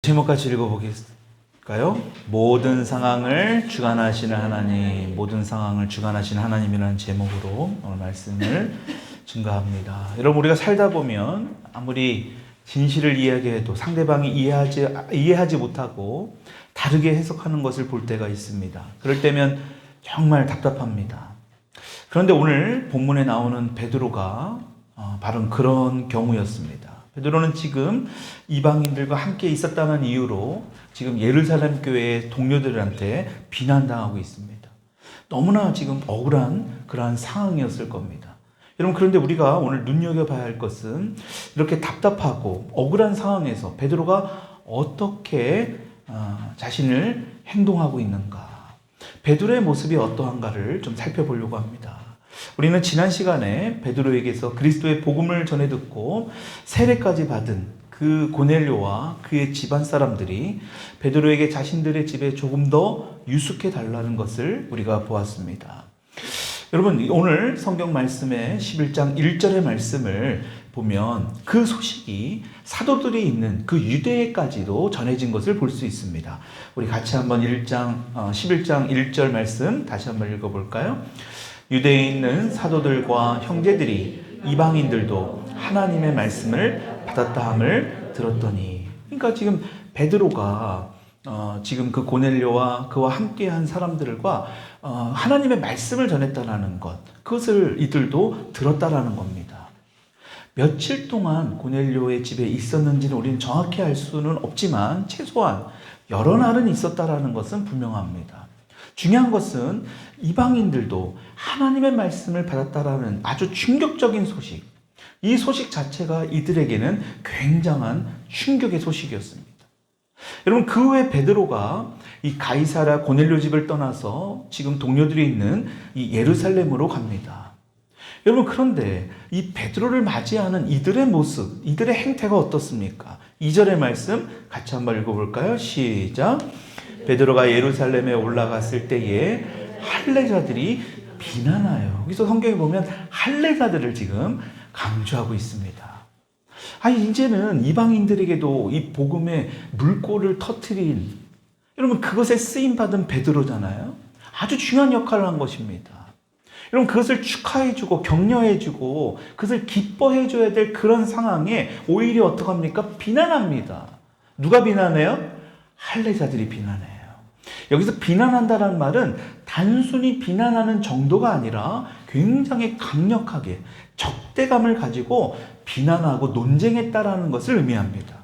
제목 같이 읽어보겠까요? 모든 상황을 주관하시는 하나님, 모든 상황을 주관하시는 하나님이라는 제목으로 오늘 말씀을 증거합니다. 여러분, 우리가 살다 보면 아무리 진실을 이야기해도 상대방이 이해하지 못하고 다르게 해석하는 것을 볼 때가 있습니다. 그럴 때면 정말 답답합니다. 그런데 오늘 본문에 나오는 베드로가 바로 그런 경우였습니다. 베드로는 지금 이방인들과 함께 있었다는 이유로 지금 예루살렘 교회의 동료들한테 비난당하고 있습니다. 너무나 지금 억울한 그러한 상황이었을 겁니다. 여러분, 그런데 우리가 오늘 눈여겨봐야 할 것은 이렇게 답답하고 억울한 상황에서 베드로가 어떻게 자신을 행동하고 있는가, 베드로의 모습이 어떠한가를 좀 살펴보려고 합니다. 우리는 지난 시간에 베드로에게서 그리스도의 복음을 전해 듣고 세례까지 받은 그 고넬료와 그의 집안 사람들이 베드로에게 자신들의 집에 조금 더 유숙해 달라는 것을 우리가 보았습니다. 여러분, 오늘 성경 말씀의 11장 1절의 말씀을 보면 그 소식이 사도들이 있는 그 유대에까지도 전해진 것을 볼 수 있습니다. 우리 같이 한번 11장 1절 말씀 다시 한번 읽어볼까요? 유대에 있는 사도들과 형제들이 이방인들도 하나님의 말씀을 받았다 함을 들었더니, 그러니까 지금 베드로가 지금 그 고넬료와 그와 함께한 사람들과 하나님의 말씀을 전했다라는 것, 그것을 이들도 들었다라는 겁니다. 며칠 동안 고넬료의 집에 있었는지는 우리는 정확히 알 수는 없지만 최소한 여러 날은 있었다라는 것은 분명합니다. 중요한 것은 이방인들도 하나님의 말씀을 받았다라는 아주 충격적인 소식, 이 소식 자체가 이들에게는 굉장한 충격의 소식이었습니다. 여러분, 그 후에 베드로가 이 가이사랴 고넬료 집을 떠나서 지금 동료들이 있는 이 예루살렘으로 갑니다. 여러분, 그런데 이 베드로를 맞이하는 이들의 모습, 이들의 행태가 어떻습니까? 2절의 말씀 같이 한번 읽어볼까요? 시작. 베드로가 예루살렘에 올라갔을 때에 할례자들이 비난하여, 여기서 성경에 보면 할례자들을 지금 강조하고 있습니다. 이제는 이방인들에게도 이 복음의 물꼬를 터뜨린, 여러분, 그것에 쓰임받은 베드로잖아요. 아주 중요한 역할을 한 것입니다. 여러분, 그것을 축하해주고 격려해주고 그것을 기뻐해줘야 될 그런 상황에 오히려 어떡합니까? 비난합니다. 누가 비난해요? 할례자들이 비난해요. 여기서 비난한다는 말은 단순히 비난하는 정도가 아니라 굉장히 강력하게 적대감을 가지고 비난하고 논쟁했다라는 것을 의미합니다.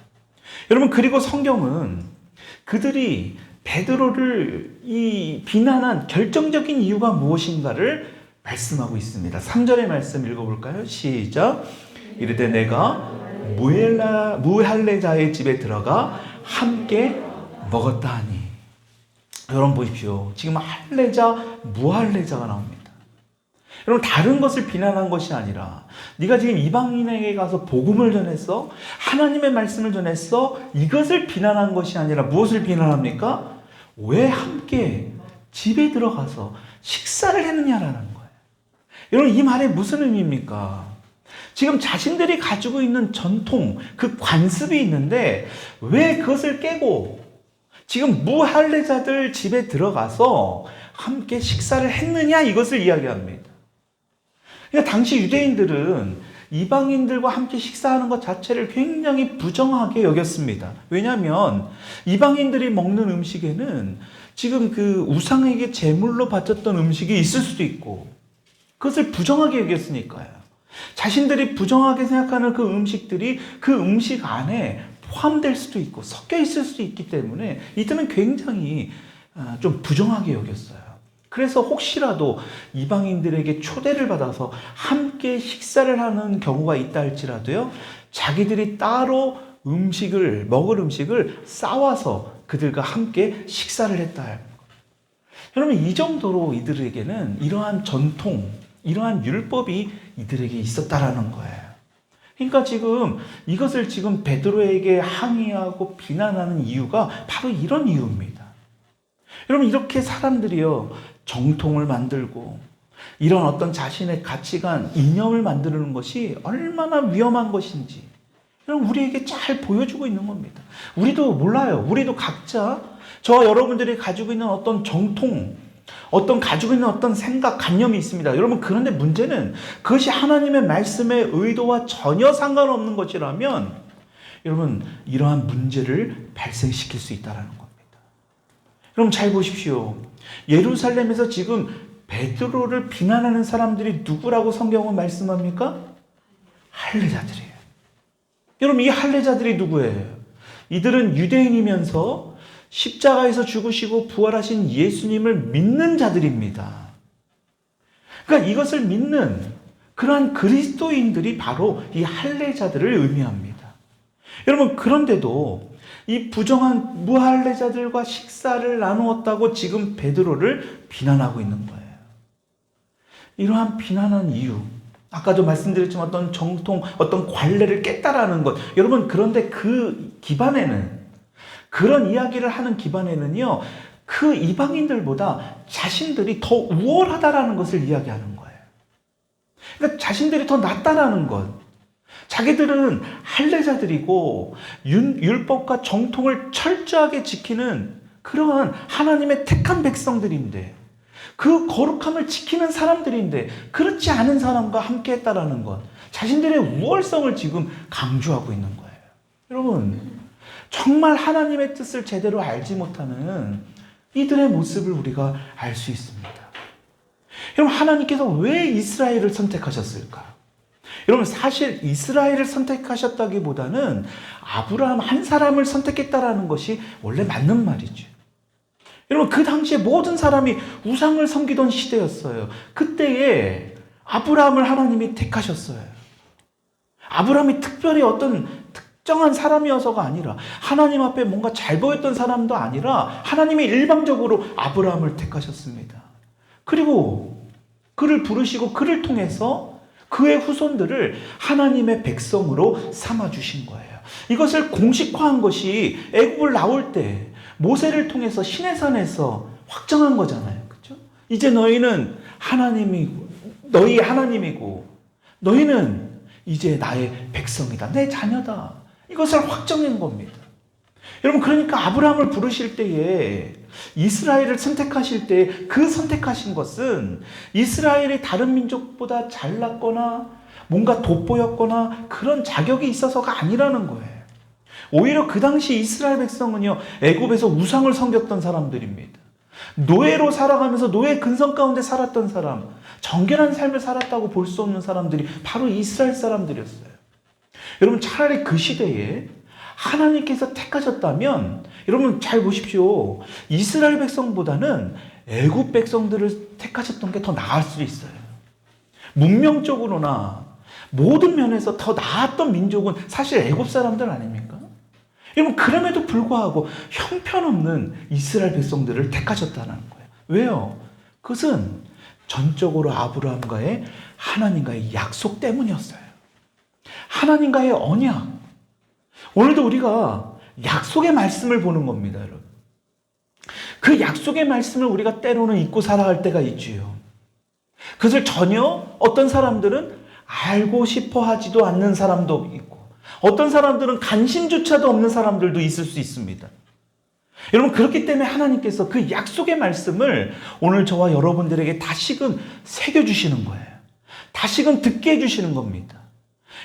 여러분, 그리고 성경은 그들이 베드로를 비난한 결정적인 이유가 무엇인가를 말씀하고 있습니다. 3절의 말씀 읽어볼까요? 시작. 이르되 내가 무할례자의 집에 들어가 함께 먹었다 하니. 여러분 보십시오. 지금 할례자, 무할례자가 나옵니다. 여러분, 다른 것을 비난한 것이 아니라 네가 지금 이방인에게 가서 복음을 전했어? 하나님의 말씀을 전했어? 이것을 비난한 것이 아니라 무엇을 비난합니까? 왜 함께 집에 들어가서 식사를 했느냐라는 거예요. 여러분, 이 말에 무슨 의미입니까? 지금 자신들이 가지고 있는 전통, 그 관습이 있는데 왜 그것을 깨고 지금 무할례자들 집에 들어가서 함께 식사를 했느냐, 이것을 이야기합니다. 그러니까 당시 유대인들은 이방인들과 함께 식사하는 것 자체를 굉장히 부정하게 여겼습니다. 왜냐하면 이방인들이 먹는 음식에는 지금 그 우상에게 제물로 바쳤던 음식이 있을 수도 있고 그것을 부정하게 여겼으니까요. 자신들이 부정하게 생각하는 그 음식들이 그 음식 안에 포함될 수도 있고 섞여 있을 수도 있기 때문에 이들은 굉장히 좀 부정하게 여겼어요. 그래서 혹시라도 이방인들에게 초대를 받아서 함께 식사를 하는 경우가 있다 할지라도요, 자기들이 따로 먹을 음식을 싸와서 그들과 함께 식사를 했다. 여러분, 이 정도로 이들에게는 이러한 전통, 이러한 율법이 이들에게 있었다라는 거예요. 그러니까 지금 이것을 지금 베드로에게 항의하고 비난하는 이유가 바로 이런 이유입니다. 여러분, 이렇게 사람들이요, 정통을 만들고 이런 어떤 자신의 가치관, 이념을 만드는 것이 얼마나 위험한 것인지, 여러분, 우리에게 잘 보여주고 있는 겁니다. 우리도 몰라요. 우리도 각자 저와 여러분들이 가지고 있는 어떤 정통, 가지고 있는 어떤 생각, 관념이 있습니다. 여러분, 그런데 문제는 그것이 하나님의 말씀의 의도와 전혀 상관없는 것이라면 여러분, 이러한 문제를 발생시킬 수 있다는 겁니다. 여러분, 잘 보십시오. 예루살렘에서 지금 베드로를 비난하는 사람들이 누구라고 성경은 말씀합니까? 할례자들이에요. 여러분, 이 할례자들이 누구예요? 이들은 유대인이면서 십자가에서 죽으시고 부활하신 예수님을 믿는 자들입니다. 그러니까 이것을 믿는 그러한 그리스도인들이 바로 이 할례자들을 의미합니다. 여러분, 그런데도 이 부정한 무할례자들과 식사를 나누었다고 지금 베드로를 비난하고 있는 거예요. 이러한 비난한 이유, 아까도 말씀드렸지만 어떤 정통, 어떤 관례를 깼다라는 것. 여러분, 그런데 그 기반에는, 그런 이야기를 하는 기반에는요, 그 이방인들보다 자신들이 더 우월하다라는 것을 이야기하는 거예요. 그러니까 자신들이 더 낫다라는 것. 자기들은 할례자들이고 율법과 정통을 철저하게 지키는 그러한 하나님의 택한 백성들인데, 그 거룩함을 지키는 사람들인데 그렇지 않은 사람과 함께 했다라는 것, 자신들의 우월성을 지금 강조하고 있는 거예요. 여러분, 정말 하나님의 뜻을 제대로 알지 못하는 이들의 모습을 우리가 알 수 있습니다. 여러분, 하나님께서 왜 이스라엘을 선택하셨을까? 여러분, 사실 이스라엘을 선택하셨다기보다는 아브라함 한 사람을 선택했다라는 것이 원래 맞는 말이죠. 여러분, 그 당시에 모든 사람이 우상을 섬기던 시대였어요. 그때에 아브라함을 하나님이 택하셨어요. 아브라함이 특별히 어떤 특정한 사람이어서가 아니라, 하나님 앞에 뭔가 잘 보였던 사람도 아니라 하나님이 일방적으로 아브라함을 택하셨습니다. 그리고 그를 부르시고 그를 통해서 그의 후손들을 하나님의 백성으로 삼아주신 거예요. 이것을 공식화한 것이 애굽을 나올 때 모세를 통해서 시내산에서 확정한 거잖아요. 그렇죠? 이제 너희는 너희 하나님이고 너희는 이제 나의 백성이다. 내 자녀다. 이것을 확정한 겁니다. 여러분, 그러니까 아브라함을 부르실 때에, 이스라엘을 선택하실 때 그 선택하신 것은 이스라엘이 다른 민족보다 잘났거나 뭔가 돋보였거나 그런 자격이 있어서가 아니라는 거예요. 오히려 그 당시 이스라엘 백성은요, 애굽에서 우상을 섬겼던 사람들입니다. 노예로 살아가면서 노예 근성 가운데 살았던 사람, 정결한 삶을 살았다고 볼 수 없는 사람들이 바로 이스라엘 사람들이었어요. 여러분, 차라리 그 시대에 하나님께서 택하셨다면, 여러분 잘 보십시오. 이스라엘 백성보다는 애굽 백성들을 택하셨던 게 더 나을 수 있어요. 문명적으로나 모든 면에서 더 나았던 민족은 사실 애굽 사람들 아닙니까? 여러분, 그럼에도 불구하고 형편없는 이스라엘 백성들을 택하셨다는 거예요. 왜요? 그것은 전적으로 아브라함과의 하나님과의 약속 때문이었어요. 하나님과의 언약. 오늘도 우리가 약속의 말씀을 보는 겁니다, 여러분. 그 약속의 말씀을 우리가 때로는 잊고 살아갈 때가 있지요. 그것을 전혀 어떤 사람들은 알고 싶어 하지도 않는 사람도 있고, 어떤 사람들은 관심조차도 없는 사람들도 있을 수 있습니다. 여러분, 그렇기 때문에 하나님께서 그 약속의 말씀을 오늘 저와 여러분들에게 다시금 새겨주시는 거예요. 다시금 듣게 해주시는 겁니다.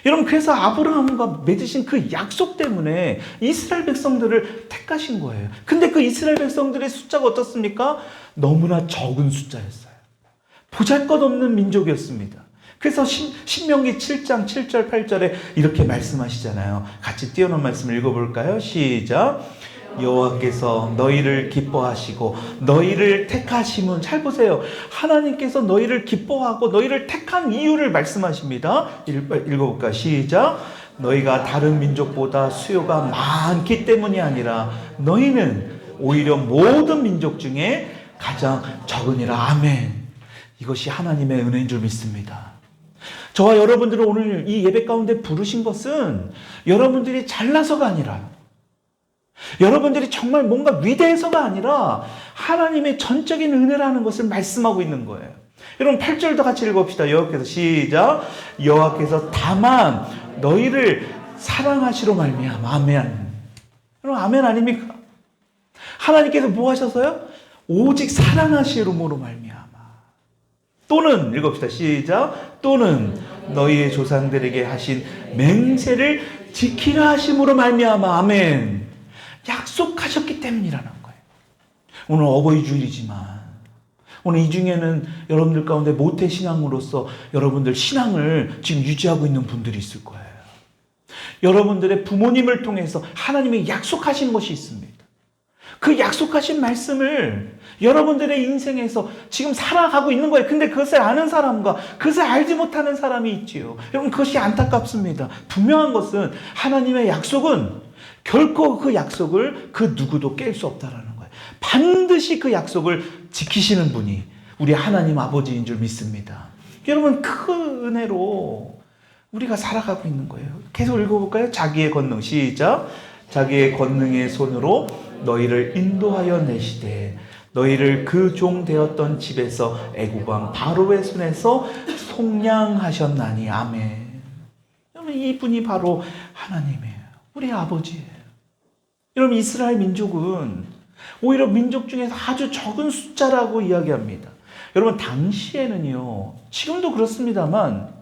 여러분, 그래서 아브라함과 맺으신 그 약속 때문에 이스라엘 백성들을 택하신 거예요. 근데 그 이스라엘 백성들의 숫자가 어떻습니까? 너무나 적은 숫자였어요. 보잘것없는 민족이었습니다. 그래서 신명기 7장 7절 8절에 이렇게 말씀하시잖아요. 같이 띄어놓은 말씀 읽어볼까요? 시작. 여호와께서 너희를 기뻐하시고 너희를 택하심은, 잘 보세요. 하나님께서 너희를 기뻐하고 너희를 택한 이유를 말씀하십니다. 읽어볼까요? 시작. 너희가 다른 민족보다 수요가 많기 때문이 아니라 너희는 오히려 모든 민족 중에 가장 적으니라. 아멘. 이것이 하나님의 은혜인 줄 믿습니다. 저와 여러분들을 오늘 이 예배 가운데 부르신 것은 여러분들이 잘나서가 아니라, 여러분들이 정말 뭔가 위대해서가 아니라 하나님의 전적인 은혜라는 것을 말씀하고 있는 거예요. 여러분, 8절도 같이 읽어봅시다. 여호와께서, 시작. 여호와께서 다만 너희를 사랑하시로 말미암아. 아멘. 여러분 아멘 아닙니까? 하나님께서 뭐 하셔서요? 오직 사랑하시름으로 말미암아. 또는 읽읍시다. 시작. 또는 너희의 조상들에게 하신 맹세를 지키라 하심으로 말미암아. 아멘. 약속하셨기 때문이라는 거예요. 오늘 어버이 주일이지만 오늘 이 중에는 여러분들 가운데 모태신앙으로서 여러분들 신앙을 지금 유지하고 있는 분들이 있을 거예요. 여러분들의 부모님을 통해서 하나님이 약속하신 것이 있습니다. 그 약속하신 말씀을 여러분들의 인생에서 지금 살아가고 있는 거예요. 근데 그것을 아는 사람과 그것을 알지 못하는 사람이 있지요. 여러분 그것이 안타깝습니다. 분명한 것은 하나님의 약속은 결코 그 약속을 그 누구도 깰 수 없다라는 거예요. 반드시 그 약속을 지키시는 분이 우리 하나님 아버지인 줄 믿습니다. 여러분 그 은혜로 우리가 살아가고 있는 거예요. 계속 읽어볼까요? 자기의 권능 시작. 자기의 권능의 손으로 너희를 인도하여 내시되 너희를 그 종 되었던 집에서 애굽 왕 바로의 손에서 속량하셨나니. 아멘. 여러분 이분이 바로 하나님이에요. 우리 아버지예요. 여러분 이스라엘 민족은 오히려 민족 중에서 아주 적은 숫자라고 이야기합니다. 여러분 당시에는요, 지금도 그렇습니다만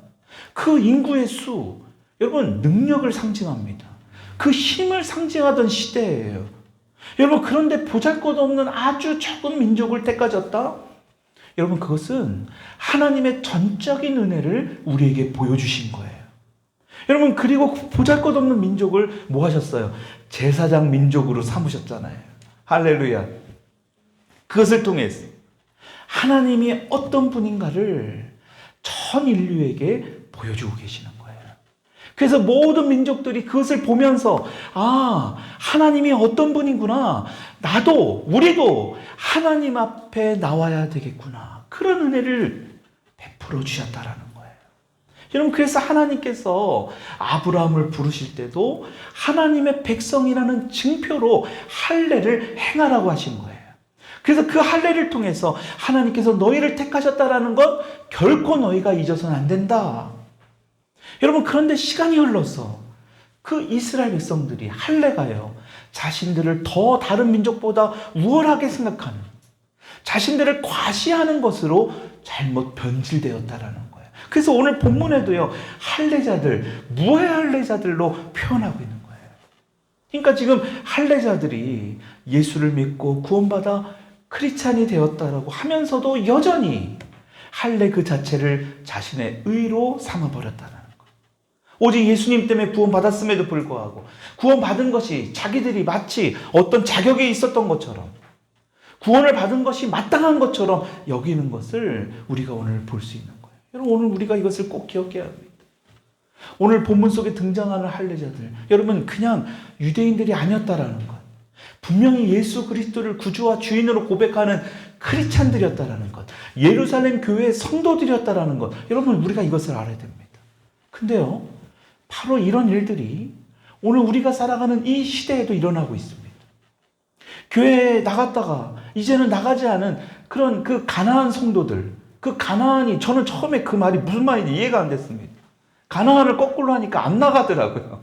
그 인구의 수, 여러분 능력을 상징합니다. 그 힘을 상징하던 시대예요. 여러분 그런데 보잘것없는 아주 적은 민족을 택하셨다? 여러분 그것은 하나님의 전적인 은혜를 우리에게 보여주신 거예요. 여러분 그리고 보잘것없는 민족을 뭐 하셨어요? 제사장 민족으로 삼으셨잖아요. 할렐루야. 그것을 통해서 하나님이 어떤 분인가를 전 인류에게 보여주고 계시는 거예요. 그래서 모든 민족들이 그것을 보면서 하나님이 어떤 분이구나. 나도 우리도 하나님 앞에 나와야 되겠구나. 그런 은혜를 베풀어 주셨다라는 거예요. 여러분 그래서 하나님께서 아브라함을 부르실 때도 하나님의 백성이라는 증표로 할례를 행하라고 하신 거예요. 그래서 그 할례를 통해서 하나님께서 너희를 택하셨다라는 것 결코 너희가 잊어서는 안 된다. 여러분 그런데 시간이 흘러서 그 이스라엘 백성들이 할례가요 자신들을 더 다른 민족보다 우월하게 생각하는, 자신들을 과시하는 것으로 잘못 변질되었다라는 거예요. 그래서 오늘 본문에도요 할례자들, 무해 할례자들로 표현하고 있는 거예요. 그러니까 지금 할례자들이 예수를 믿고 구원받아 크리스찬이 되었다라고 하면서도 여전히 할례 그 자체를 자신의 의로 삼아버렸다는 거예요. 오직 예수님 때문에 구원받았음에도 불구하고 구원받은 것이 자기들이 마치 어떤 자격이 있었던 것처럼, 구원을 받은 것이 마땅한 것처럼 여기는 것을 우리가 오늘 볼 수 있는 거예요. 여러분 오늘 우리가 이것을 꼭 기억해야 합니다. 오늘 본문 속에 등장하는 할례자들, 여러분 그냥 유대인들이 아니었다라는 것, 분명히 예수 그리스도를 구주와 주인으로 고백하는 크리스찬들이었다라는 것, 예루살렘 교회의 성도들이었다라는 것, 여러분 우리가 이것을 알아야 됩니다. 근데요 바로 이런 일들이 오늘 우리가 살아가는 이 시대에도 일어나고 있습니다. 교회에 나갔다가 이제는 나가지 않은 그런 그 가나안 성도들, 그 가나안이, 저는 처음에 그 말이 무슨 말인지 이해가 안 됐습니다. 가나안을 거꾸로 하니까 안 나가더라고요.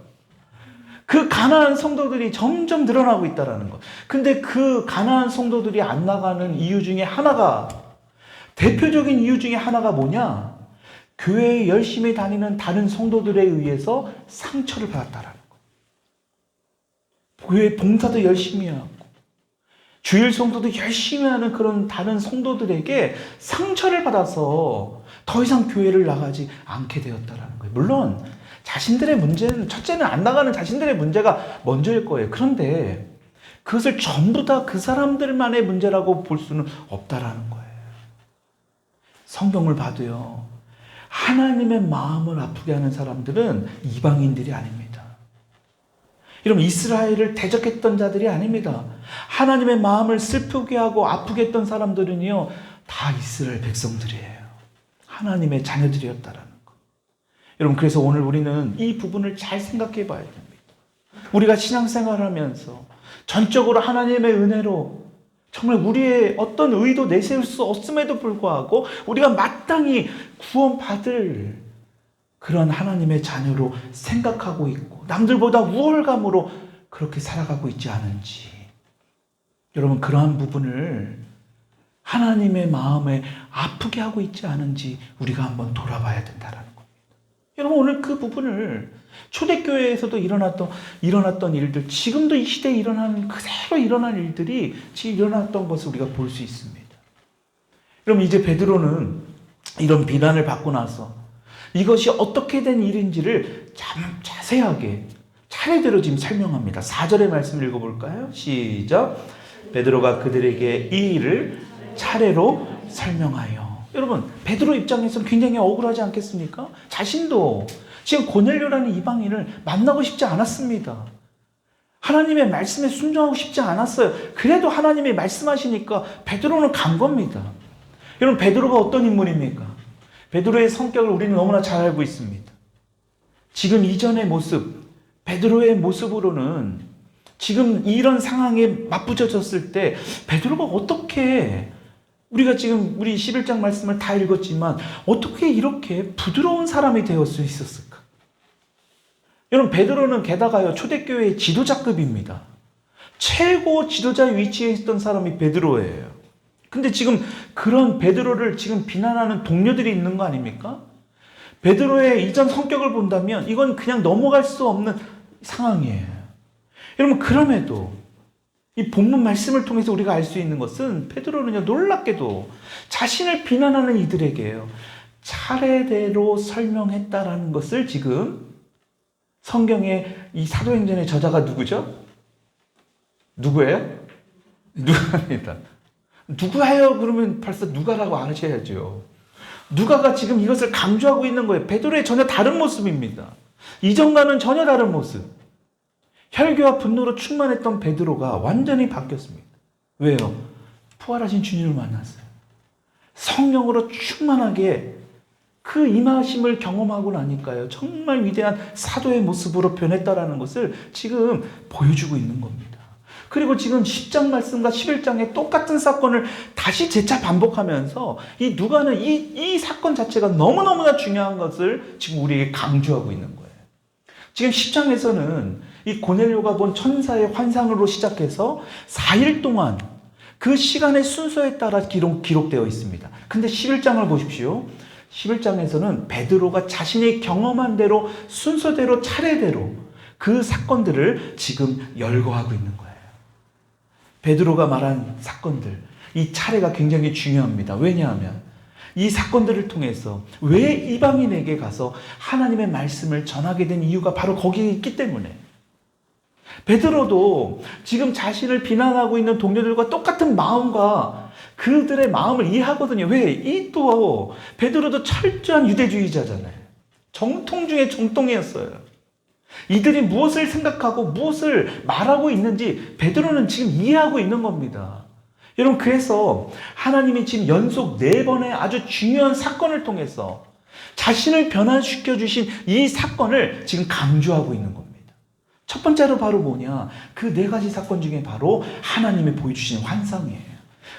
그 가나안 성도들이 점점 늘어나고 있다는 것. 근데 그 가나안 성도들이 안 나가는 이유 중에 하나가, 대표적인 이유 중에 하나가 뭐냐? 교회에 열심히 다니는 다른 성도들에 의해서 상처를 받았다라는 것. 교회 봉사도 열심히 하고 주일 성도도 열심히 하는 그런 다른 성도들에게 상처를 받아서 더 이상 교회를 나가지 않게 되었다라는 거예요. 물론 자신들의 문제는, 첫째는 안 나가는 자신들의 문제가 먼저일 거예요. 그런데 그것을 전부 다 그 사람들만의 문제라고 볼 수는 없다라는 거예요. 성경을 봐도요 하나님의 마음을 아프게 하는 사람들은 이방인들이 아닙니다. 여러분 이스라엘을 대적했던 자들이 아닙니다. 하나님의 마음을 슬프게 하고 아프게 했던 사람들은요 다 이스라엘 백성들이에요. 하나님의 자녀들이었다라는 거. 여러분 그래서 오늘 우리는 이 부분을 잘 생각해 봐야 됩니다. 우리가 신앙생활을 하면서 전적으로 하나님의 은혜로 정말 우리의 어떤 의도 내세울 수 없음에도 불구하고 우리가 마땅히 구원받을 그런 하나님의 자녀로 생각하고 있고 남들보다 우월감으로 그렇게 살아가고 있지 않은지, 여러분 그러한 부분을 하나님의 마음에 아프게 하고 있지 않은지 우리가 한번 돌아봐야 된다는 겁니다. 여러분 오늘 그 부분을 초대교회에서도 일어났던 일들, 지금도 이 시대에 그대로 일어난 일들이 지금 일어났던 것을 우리가 볼 수 있습니다. 여러분 이제 베드로는 이런 비난을 받고 나서 이것이 어떻게 된 일인지를 참 자세하게 차례대로 지금 설명합니다. 4절의 말씀을 읽어볼까요? 시작. 베드로가 그들에게 이 일을 차례로 설명하여. 여러분 베드로 입장에서는 굉장히 억울하지 않겠습니까? 자신도 지금 고넬료라는 이방인을 만나고 싶지 않았습니다. 하나님의 말씀에 순종하고 싶지 않았어요. 그래도 하나님이 말씀하시니까 베드로는 간 겁니다. 여러분 베드로가 어떤 인물입니까? 베드로의 성격을 우리는 너무나 잘 알고 있습니다. 지금 이전의 모습, 베드로의 모습으로는 지금 이런 상황에 맞부딪혔을 때 베드로가 어떻게, 우리가 지금 우리 11장 말씀을 다 읽었지만 어떻게 이렇게 부드러운 사람이 되어 수 있었을까? 여러분 베드로는 게다가요 초대교회의 지도자급입니다. 최고 지도자의 위치에 있던 사람이 베드로예요. 근데 지금 그런 베드로를 지금 비난하는 동료들이 있는 거 아닙니까? 베드로의 이전 성격을 본다면 이건 그냥 넘어갈 수 없는 상황이에요. 여러분 그럼에도 이 본문 말씀을 통해서 우리가 알 수 있는 것은 베드로는요 놀랍게도 자신을 비난하는 이들에게요 차례대로 설명했다라는 것을 지금 성경의 이 사도행전의 저자가 누구죠? 누구예요? 누가입니다. 누가예요? 그러면 벌써 누가라고 아셔야죠. 누가가 지금 이것을 강조하고 있는 거예요. 베드로의 전혀 다른 모습입니다. 이전과는 전혀 다른 모습. 혈기와 분노로 충만했던 베드로가 완전히 바뀌었습니다. 왜요? 부활하신 주님을 만났어요. 성령으로 충만하게 그 임하심을 경험하고 나니까요. 정말 위대한 사도의 모습으로 변했다라는 것을 지금 보여주고 있는 겁니다. 그리고 지금 10장 말씀과 11장의 똑같은 사건을 다시 재차 반복하면서 이 누가는 이 사건 자체가 너무너무나 중요한 것을 지금 우리에게 강조하고 있는 거예요. 지금 10장에서는 이 고넬료가 본 천사의 환상으로 시작해서 4일 동안 그 시간의 순서에 따라 기록되어 있습니다. 근데 11장을 보십시오. 11장에서는 베드로가 자신이 경험한 대로 순서대로 차례대로 그 사건들을 지금 열거하고 있는 거예요. 베드로가 말한 사건들, 이 차례가 굉장히 중요합니다. 왜냐하면 이 사건들을 통해서 왜 이방인에게 가서 하나님의 말씀을 전하게 된 이유가 바로 거기에 있기 때문에, 베드로도 지금 자신을 비난하고 있는 동료들과 똑같은 마음과 그들의 마음을 이해하거든요. 왜? 이 또 베드로도 철저한 유대주의자잖아요. 정통 중에 정통이었어요. 이들이 무엇을 생각하고 무엇을 말하고 있는지 베드로는 지금 이해하고 있는 겁니다. 여러분 그래서 하나님이 지금 연속 4번의 아주 중요한 사건을 통해서 자신을 변화시켜 주신 이 사건을 지금 강조하고 있는 겁니다. 첫 번째로 바로 뭐냐? 그 4가지 사건 중에 바로 하나님이 보여주신 환상이에요.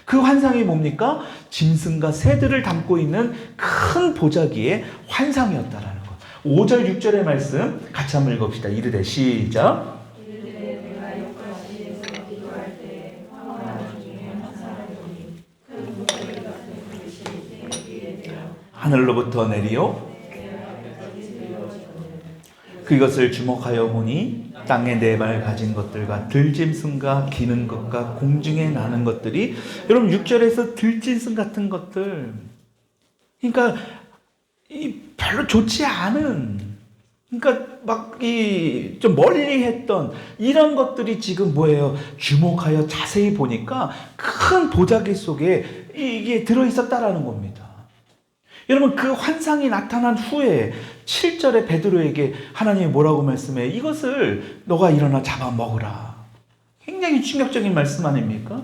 그 환상이 뭡니까? 짐승과 새들을 담고 있는 큰 보자기의 환상이었다라는 것. 5절 6절의 말씀 같이 한번 읽읍시다. 이르되 시작. 하늘로부터 내리오 그것을 주목하여 보니 땅에 4발 가진 것들과 들짐승과 기는 것과 공중에 나는 것들이, 여러분 6절에서 들짐승 같은 것들, 그러니까 이 별로 좋지 않은, 그러니까 막 이 좀 멀리 했던 이런 것들이 지금 뭐예요? 주목하여 자세히 보니까 큰 보자기 속에 이게 들어있었다라는 겁니다. 여러분 그 환상이 나타난 후에 7절에 베드로에게 하나님이 뭐라고 말씀해? 이것을 너가 일어나 잡아먹으라. 굉장히 충격적인 말씀 아닙니까?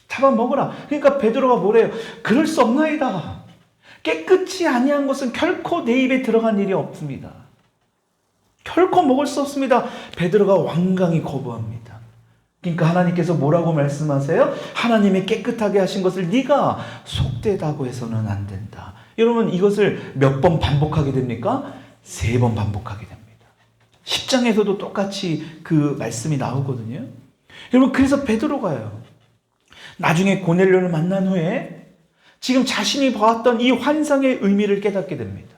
잡아먹으라. 그러니까 베드로가 뭐래요? 그럴 수 없나이다. 깨끗이 아니한 것은 결코 내 입에 들어간 일이 없습니다. 결코 먹을 수 없습니다. 베드로가 완강히 거부합니다. 그러니까 하나님께서 뭐라고 말씀하세요? 하나님이 깨끗하게 하신 것을 네가 속되다고 해서는 안 된다. 여러분 이것을 몇 번 반복하게 됩니까? 3번 반복하게 됩니다. 10장에서도 똑같이 그 말씀이 나오거든요. 여러분, 그래서 베드로가요, 나중에 고넬료를 만난 후에 지금 자신이 보았던 이 환상의 의미를 깨닫게 됩니다.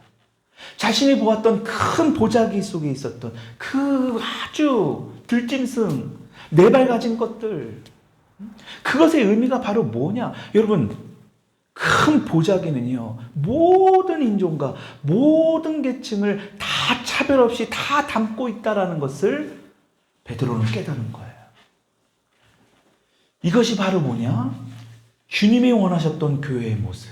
자신이 보았던 큰 보자기 속에 있었던 그 아주 들짐승, 4발 가진 것들, 그것의 의미가 바로 뭐냐? 여러분, 큰 보자기는요, 모든 인종과 모든 계층을 다 차별 없이 다 담고 있다라는 것을 베드로는 깨달은 거예요. 이것이 바로 뭐냐? 주님이 원하셨던 교회의 모습.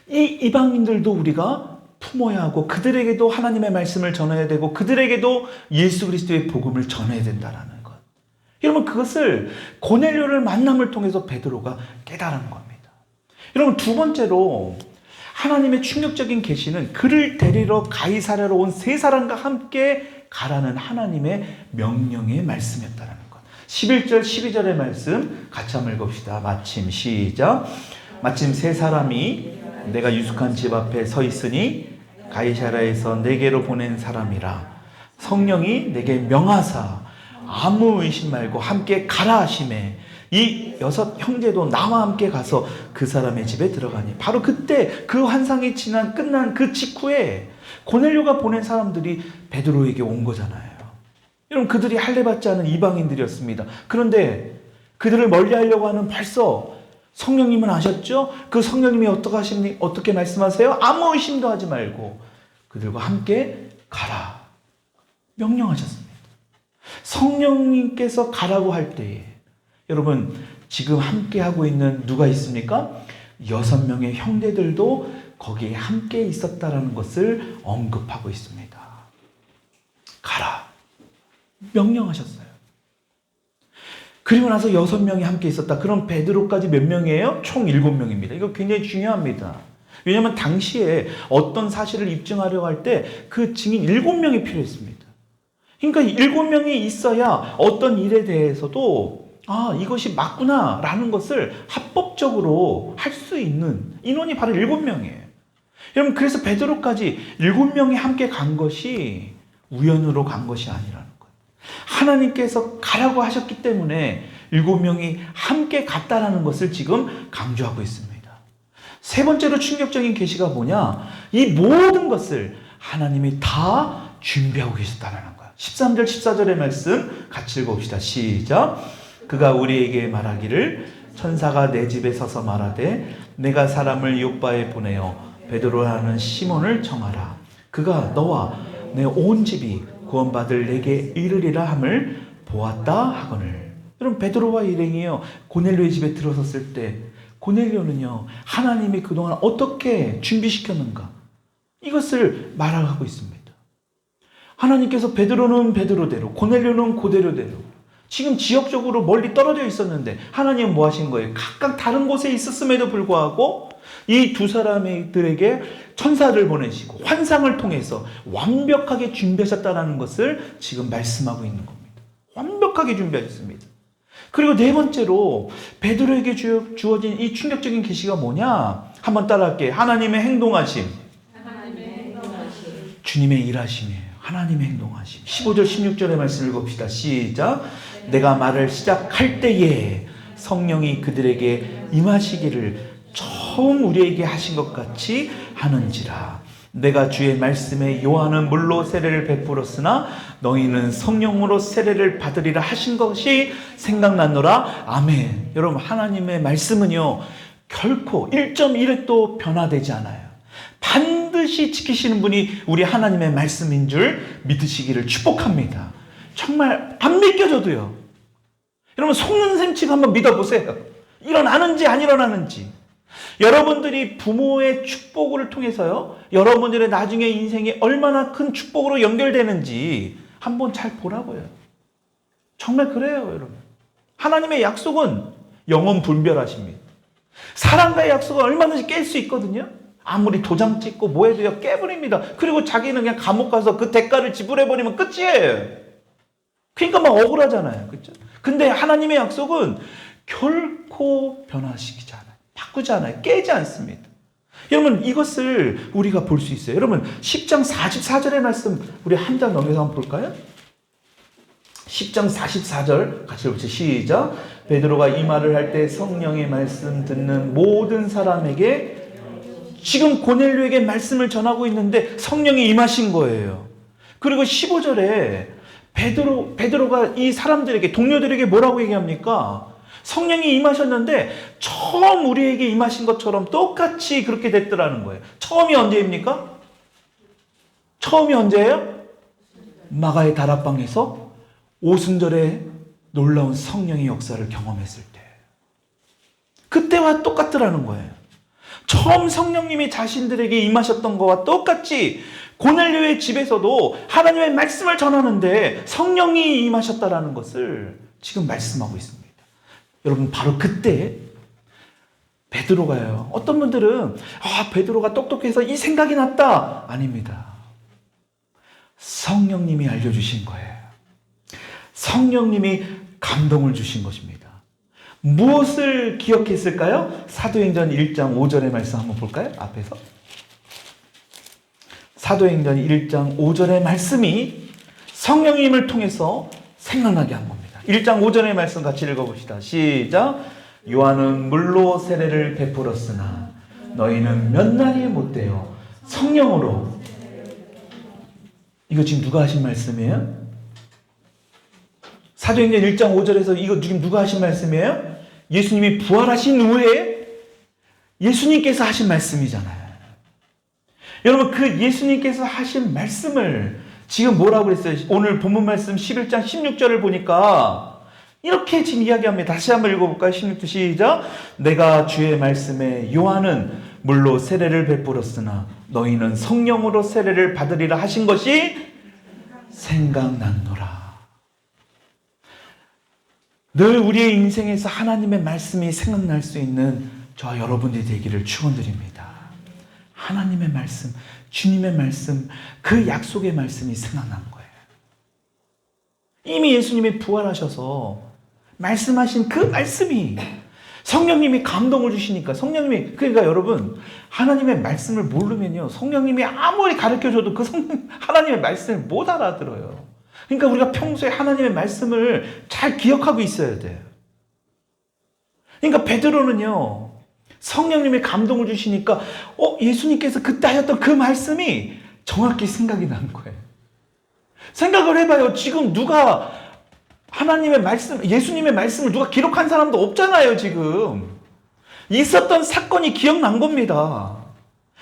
이 이방인들도 우리가 품어야 하고, 그들에게도 하나님의 말씀을 전해야 되고, 그들에게도 예수 그리스도의 복음을 전해야 된다라는 것. 여러분, 그것을 고넬료를 만남을 통해서 베드로가 깨달은 겁니다. 여러분, 두 번째로 하나님의 충격적인 계시는 그를 데리러 가이사랴로 온 3사람과 함께 가라는 하나님의 명령의 말씀이었다는 것. 11절 12절의 말씀 같이 한번 읽읍시다. 마침 시작. 마침 3사람이 내가 유숙한 집 앞에 서 있으니 가이사랴에서 내게로 보낸 사람이라. 성령이 내게 명하사 아무 의심 말고 함께 가라 하시매 이 6 형제도 나와 함께 가서 그 사람의 집에 들어가니, 바로 그때 그 환상이 끝난 그 직후에 고넬료가 보낸 사람들이 베드로에게 온 거잖아요. 여러분, 그들이 할례받지 않은 이방인들이었습니다. 그런데 그들을 멀리하려고 하는, 벌써 성령님은 아셨죠? 그 성령님이 어떻게 말씀하세요? 아무 의심도 하지 말고 그들과 함께 가라 명령하셨습니다. 성령님께서 가라고 할 때에 여러분, 지금 함께 하고 있는 누가 있습니까? 6명의 형제들도 거기에 함께 있었다라는 것을 언급하고 있습니다. 가라 명령하셨어요. 그리고 나서 6명이 함께 있었다. 그럼 베드로까지 몇 명이에요? 총 7명입니다. 이거 굉장히 중요합니다. 왜냐하면 당시에 어떤 사실을 입증하려고 할 때 그 증인 7명이 필요했습니다. 그러니까 7명이 있어야 어떤 일에 대해서도 이것이 맞구나 라는 것을 합법적으로 할 수 있는 인원이 바로 7명이에요. 여러분, 그래서 베드로까지 7명이 함께 간 것이 우연으로 간 것이 아니라는 거예요. 하나님께서 가라고 하셨기 때문에 7명이 함께 갔다라는 것을 지금 강조하고 있습니다. 세 번째로 충격적인 계시가 뭐냐? 이 모든 것을 하나님이 다 준비하고 계셨다는 거예요. 13절 14절의 말씀 같이 읽어봅시다. 시작. 그가 우리에게 말하기를 천사가 내 집에 서서 말하되 내가 사람을 요바에 보내어 베드로라는 시몬을 청하라. 그가 너와 내 온 집이 구원받을 내게 이르리라 함을 보았다 하거늘. 여러분, 베드로와 일행이요, 고넬료의 집에 들어섰을 때 고넬료는요, 하나님이 그동안 어떻게 준비시켰는가, 이것을 말하고 있습니다. 하나님께서 베드로는 베드로대로, 고넬료는 고넬료대로, 지금 지역적으로 멀리 떨어져 있었는데 하나님은 뭐 하신 거예요? 각각 다른 곳에 있었음에도 불구하고 이 2사람들에게 천사를 보내시고 환상을 통해서 완벽하게 준비하셨다는 것을 지금 말씀하고 있는 겁니다. 완벽하게 준비하셨습니다. 그리고 네 번째로 베드로에게 주어진 이 충격적인 계시가 뭐냐? 한번 따라할게요. 하나님의 행동하심. 주님의 일하심이에요. 하나님의 행동하심. 15절 16절의 말씀을 읽읍시다. 시작. 내가 말을 시작할 때에 성령이 그들에게 임하시기를 처음 우리에게 하신 것 같이 하는지라. 내가 주의 말씀에 요한은 물로 세례를 베풀었으나 너희는 성령으로 세례를 받으리라 하신 것이 생각났노라. 아멘. 여러분, 하나님의 말씀은요, 결코 1.1획도 변화되지 않아요. 반드시 지키시는 분이 우리 하나님의 말씀인 줄 믿으시기를 축복합니다. 정말 안 믿겨져도요, 여러분 속는 셈치고 한번 믿어보세요. 일어나는지 안 일어나는지. 여러분들이 부모의 축복을 통해서요, 여러분들의 나중에 인생이 얼마나 큰 축복으로 연결되는지 한번 잘 보라고요. 정말 그래요, 여러분. 하나님의 약속은 영원 분별하십니다. 사람과의 약속은 얼마든지 깰 수 있거든요. 아무리 도장 찍고 뭐 해도요, 깨버립니다. 그리고 자기는 그냥 감옥 가서 그 대가를 지불해버리면 끝이에요. 그러니까 막 억울하잖아요. 그렇죠? 근데 하나님의 약속은 결코 변화시키지 않아요. 바꾸지 않아요. 깨지 않습니다. 여러분 이것을 우리가 볼 수 있어요. 여러분 10장 44절의 말씀 우리 한 장 넘겨서 한번 볼까요? 10장 44절 같이 읽어보세요. 시작. 베드로가 이 말을 할 때 성령의 말씀 듣는 모든 사람에게, 지금 고넬료에게 말씀을 전하고 있는데 성령이 임하신 거예요. 그리고 15절에 베드로가 이 사람들에게, 동료들에게 뭐라고 얘기합니까? 성령이 임하셨는데 처음 우리에게 임하신 것처럼 똑같이 그렇게 됐더라는 거예요. 처음이 언제입니까? 처음이 언제예요? 마가의 다락방에서 오순절에 놀라운 성령의 역사를 경험했을 때, 그때와 똑같더라는 거예요. 처음 성령님이 자신들에게 임하셨던 것과 똑같이 고넬료의 집에서도 하나님의 말씀을 전하는데 성령이 임하셨다라는 것을 지금 말씀하고 있습니다. 여러분 바로 그때 베드로가요. 어떤 분들은 베드로가 똑똑해서 이 생각이 났다. 아닙니다. 성령님이 알려주신 거예요. 성령님이 감동을 주신 것입니다. 무엇을 기억했을까요? 사도행전 1장 5절의 말씀 한번 볼까요? 앞에서. 사도행전 1장 5절의 말씀이 성령님을 통해서 생각나게 한 겁니다. 1장 5절의 말씀 같이 읽어봅시다. 시작. 요한은 물로 세례를 베풀었으나 너희는 몇 날이 못되어 성령으로. 이거 지금 누가 하신 말씀이에요? 사도행전 1장 5절에서 이거 지금 누가 하신 말씀이에요? 예수님이 부활하신 후에 예수님께서 하신 말씀이잖아요. 여러분 그 예수님께서 하신 말씀을 지금 뭐라고 그랬어요? 오늘 본문 말씀 11장 16절을 보니까 이렇게 지금 이야기합니다. 다시 한번 읽어볼까요? 16절 시작. 내가 주의 말씀에 요한은 물로 세례를 베풀었으나 너희는 성령으로 세례를 받으리라 하신 것이 생각났노라. 늘 우리의 인생에서 하나님의 말씀이 생각날 수 있는 저와 여러분들이 되기를 축원드립니다. 하나님의 말씀, 주님의 말씀, 그 약속의 말씀이 생각난 거예요. 이미 예수님이 부활하셔서 말씀하신 그 말씀이 성령님이 감동을 주시니까, 성령님이, 그러니까 여러분 하나님의 말씀을 모르면요 성령님이 아무리 가르쳐줘도 그 하나님의 말씀을 못 알아들어요. 그러니까 우리가 평소에 하나님의 말씀을 잘 기억하고 있어야 돼요. 그러니까 베드로는요 성령님의 감동을 주시니까 예수님께서 그때 하셨던 그 말씀이 정확히 생각이 난 거예요. 생각을 해봐요. 지금 누가 하나님의 말씀, 예수님의 말씀을 누가 기록한 사람도 없잖아요. 지금 있었던 사건이 기억난 겁니다.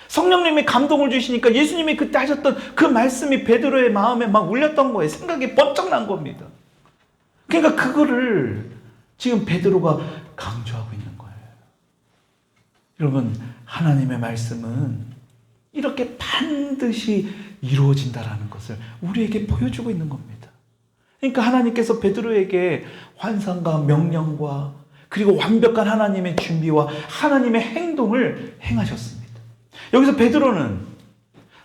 성령님이 감동을 주시니까 예수님이 그때 하셨던 그 말씀이 베드로의 마음에 막 울렸던 거예요. 생각이 번쩍 난 겁니다. 그러니까 그거를 지금 베드로가 강조하고 있는 거예요. 여러분 하나님의 말씀은 이렇게 반드시 이루어진다라는 것을 우리에게 보여주고 있는 겁니다. 그러니까 하나님께서 베드로에게 환상과 명령과 그리고 완벽한 하나님의 준비와 하나님의 행동을 행하셨습니다. 여기서 베드로는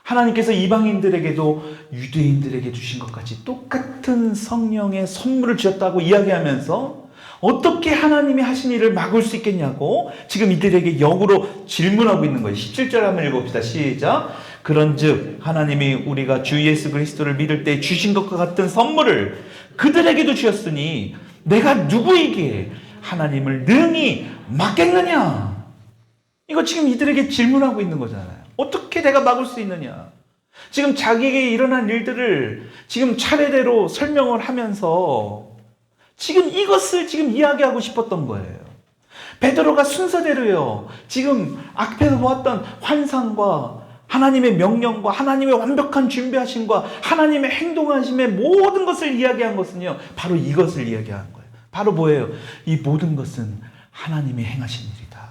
하나님께서 이방인들에게도 유대인들에게 주신 것 같이 똑같은 성령의 선물을 주셨다고 이야기하면서 어떻게 하나님이 하신 일을 막을 수 있겠냐고 지금 이들에게 역으로 질문하고 있는 거예요. 17절 한번 읽어봅시다. 시작. 그런즉 하나님이 우리가 주 예수 그리스도를 믿을 때 주신 것과 같은 선물을 그들에게도 주셨으니 내가 누구에게 하나님을 능히 막겠느냐? 이거 지금 이들에게 질문하고 있는 거잖아요. 어떻게 내가 막을 수 있느냐? 지금 자기에게 일어난 일들을 지금 차례대로 설명을 하면서 지금 이것을 지금 이야기하고 싶었던 거예요. 베드로가 순서대로요. 지금 앞에서 보았던 환상과 하나님의 명령과 하나님의 완벽한 준비하심과 하나님의 행동하심의 모든 것을 이야기한 것은요. 바로 이것을 이야기한 거예요. 바로 뭐예요? 이 모든 것은 하나님이 행하신 일이다.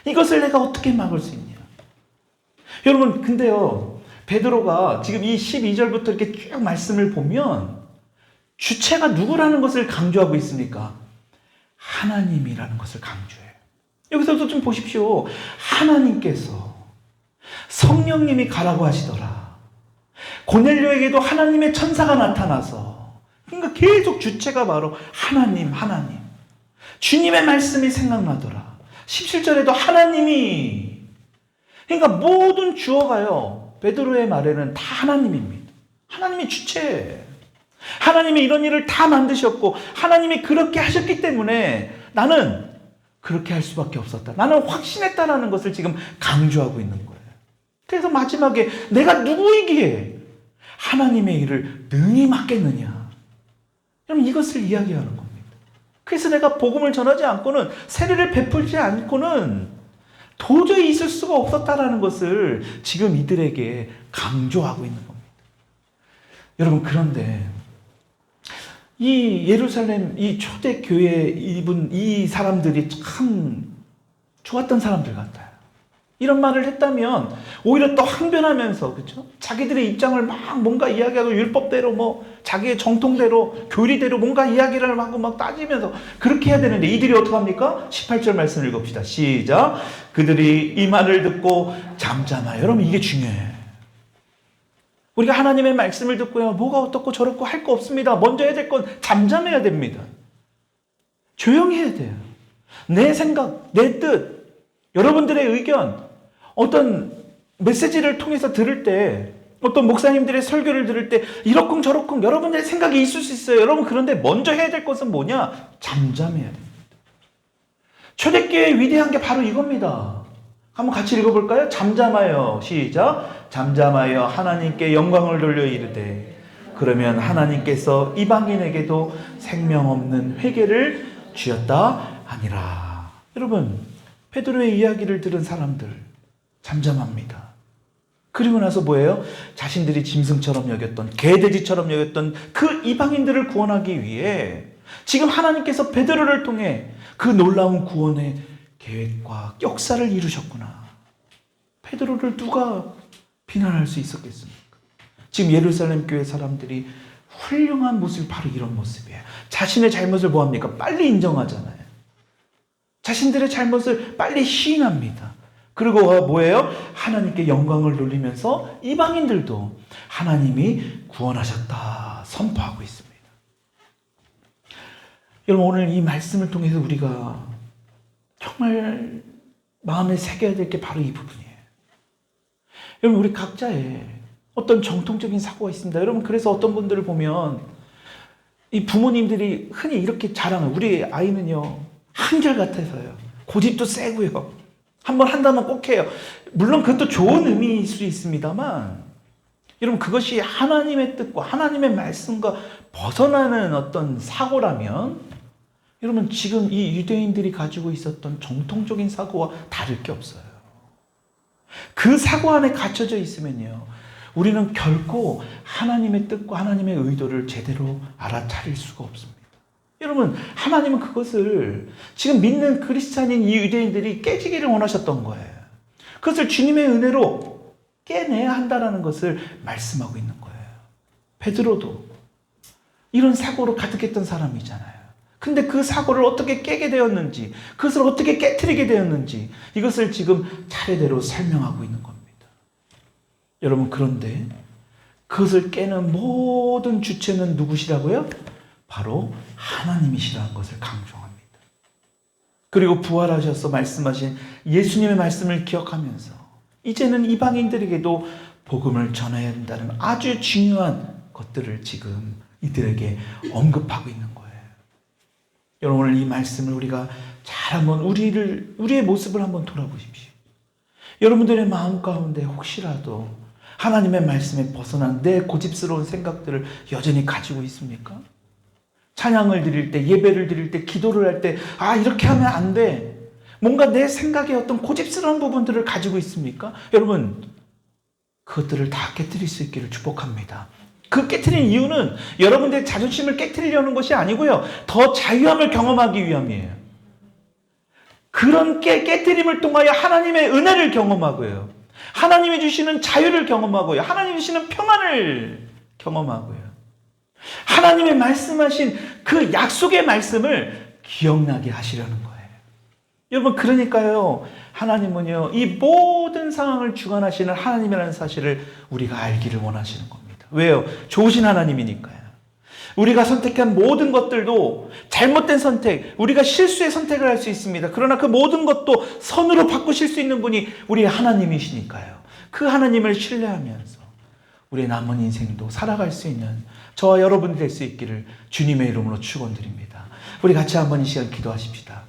이것을 내가 어떻게 막을 수 있냐? 여러분 근데요. 베드로가 지금 이 12절부터 이렇게 쭉 말씀을 보면 주체가 누구라는 것을 강조하고 있습니까? 하나님이라는 것을 강조해요. 여기서도 좀 보십시오. 하나님께서 성령님이 가라고 하시더라. 고넬료에게도 하나님의 천사가 나타나서, 그러니까 계속 주체가 바로 하나님. 주님의 말씀이 생각나더라. 17절에도 하나님이, 그러니까 모든 주어가요, 베드로의 말에는 다 하나님입니다. 하나님이 주체. 하나님이 이런 일을 다 만드셨고 하나님이 그렇게 하셨기 때문에 나는 그렇게 할 수밖에 없었다. 나는 확신했다라는 것을 지금 강조하고 있는 거예요. 그래서 마지막에 내가 누구이기에 하나님의 일을 능히 맡겠느냐. 여러분, 이것을 이야기하는 겁니다. 그래서 내가 복음을 전하지 않고는, 세례를 베풀지 않고는 도저히 있을 수가 없었다라는 것을 지금 이들에게 강조하고 있는 겁니다. 여러분, 그런데 이 예루살렘, 이 초대교회 이 사람들이 참 좋았던 사람들 같아요. 이런 말을 했다면 오히려 또 항변하면서, 그렇죠? 자기들의 입장을 막 뭔가 이야기하고 율법대로 뭐 자기의 정통대로 교리대로 뭔가 이야기를 하고 막 따지면서 그렇게 해야 되는데 이들이 어떡합니까? 18절 말씀을 읽읍시다. 시작. 그들이 이 말을 듣고 잠잠하여. 여러분, 이게 중요해요. 우리가 하나님의 말씀을 듣고요, 뭐가 어떻고 저렇고 할 거 없습니다. 먼저 해야 될 건 잠잠해야 됩니다. 조용히 해야 돼요. 내 생각, 내 뜻, 여러분들의 의견, 어떤 메시지를 통해서 들을 때, 어떤 목사님들의 설교를 들을 때 이러쿵 저러쿵 여러분들의 생각이 있을 수 있어요. 여러분, 그런데 먼저 해야 될 것은 뭐냐? 잠잠해야 됩니다. 초대교회의 위대한 게 바로 이겁니다. 한번 같이 읽어볼까요? 잠잠하여. 시작. 잠잠하여 하나님께 영광을 돌려 이르되 그러면 하나님께서 이방인에게도 생명 없는 회개를 주었다 하니라. 여러분, 베드로의 이야기를 들은 사람들 잠잠합니다. 그리고 나서 뭐예요? 자신들이 짐승처럼 여겼던, 개돼지처럼 여겼던 그 이방인들을 구원하기 위해 지금 하나님께서 베드로를 통해 그 놀라운 구원의 계획과 역사를 이루셨구나. 베드로를 누가 비난할 수 있었겠습니까? 지금 예루살렘 교회 사람들이 훌륭한 모습이 바로 이런 모습이에요. 자신의 잘못을 뭐합니까? 빨리 인정하잖아요. 자신들의 잘못을 빨리 시인합니다. 그리고 뭐예요? 하나님께 영광을 돌리면서 이방인들도 하나님이 구원하셨다 선포하고 있습니다. 여러분, 오늘 이 말씀을 통해서 우리가 정말 마음에 새겨야 될 게 바로 이 부분이에요. 여러분, 우리 각자의 어떤 정통적인 사고가 있습니다. 여러분, 그래서 어떤 분들을 보면 이 부모님들이 흔히 이렇게 자랑해요. 우리 아이는요, 한결같아서요. 고집도 세고요. 한번 한다면 꼭 해요. 물론 그것도 좋은 의미일 수 있습니다만, 여러분, 그것이 하나님의 뜻과 하나님의 말씀과 벗어나는 어떤 사고라면, 여러분, 지금 이 유대인들이 가지고 있었던 정통적인 사고와 다를 게 없어요. 그 사고 안에 갇혀져 있으면요, 우리는 결코 하나님의 뜻과 하나님의 의도를 제대로 알아차릴 수가 없습니다. 여러분, 하나님은 그것을 지금 믿는 그리스찬인 이 유대인들이 깨지기를 원하셨던 거예요. 그것을 주님의 은혜로 깨내야 한다는 것을 말씀하고 있는 거예요. 베드로도 이런 사고로 가득했던 사람이잖아요. 근데 그 사고를 어떻게 깨게 되었는지, 그것을 어떻게 깨트리게 되었는지, 이것을 지금 차례대로 설명하고 있는 겁니다. 여러분, 그런데 그것을 깨는 모든 주체는 누구시라고요? 바로 하나님이시라는 것을 강조합니다. 그리고 부활하셔서 말씀하신 예수님의 말씀을 기억하면서 이제는 이방인들에게도 복음을 전해야 한다는 아주 중요한 것들을 지금 이들에게 언급하고 있는 거예요. 여러분, 오늘 이 말씀을 우리가 잘 한번 우리의 모습을 한번 돌아보십시오. 여러분들의 마음 가운데 혹시라도 하나님의 말씀에 벗어난 내 고집스러운 생각들을 여전히 가지고 있습니까? 찬양을 드릴 때, 예배를 드릴 때, 기도를 할 때, 이렇게 하면 안 돼. 뭔가 내 생각에 어떤 고집스러운 부분들을 가지고 있습니까? 여러분, 그것들을 다 깨트릴 수 있기를 축복합니다. 그 깨트린 이유는 여러분들의 자존심을 깨트리려는 것이 아니고요, 더 자유함을 경험하기 위함이에요. 그런 깨트림을 통하여 하나님의 은혜를 경험하고요, 하나님이 주시는 자유를 경험하고요, 하나님이 주시는 평안을 경험하고요, 하나님의 말씀하신 그 약속의 말씀을 기억나게 하시려는 거예요. 여러분, 그러니까요, 하나님은요, 이 모든 상황을 주관하시는 하나님이라는 사실을 우리가 알기를 원하시는 겁니다. 왜요? 좋으신 하나님이니까요. 우리가 선택한 모든 것들도 잘못된 선택, 우리가 실수의 선택을 할 수 있습니다. 그러나 그 모든 것도 선으로 바꾸실 수 있는 분이 우리 하나님이시니까요. 그 하나님을 신뢰하면서 우리의 남은 인생도 살아갈 수 있는 저와 여러분이 될 수 있기를 주님의 이름으로 축원드립니다. 우리 같이 한번 이 시간 기도하십시다.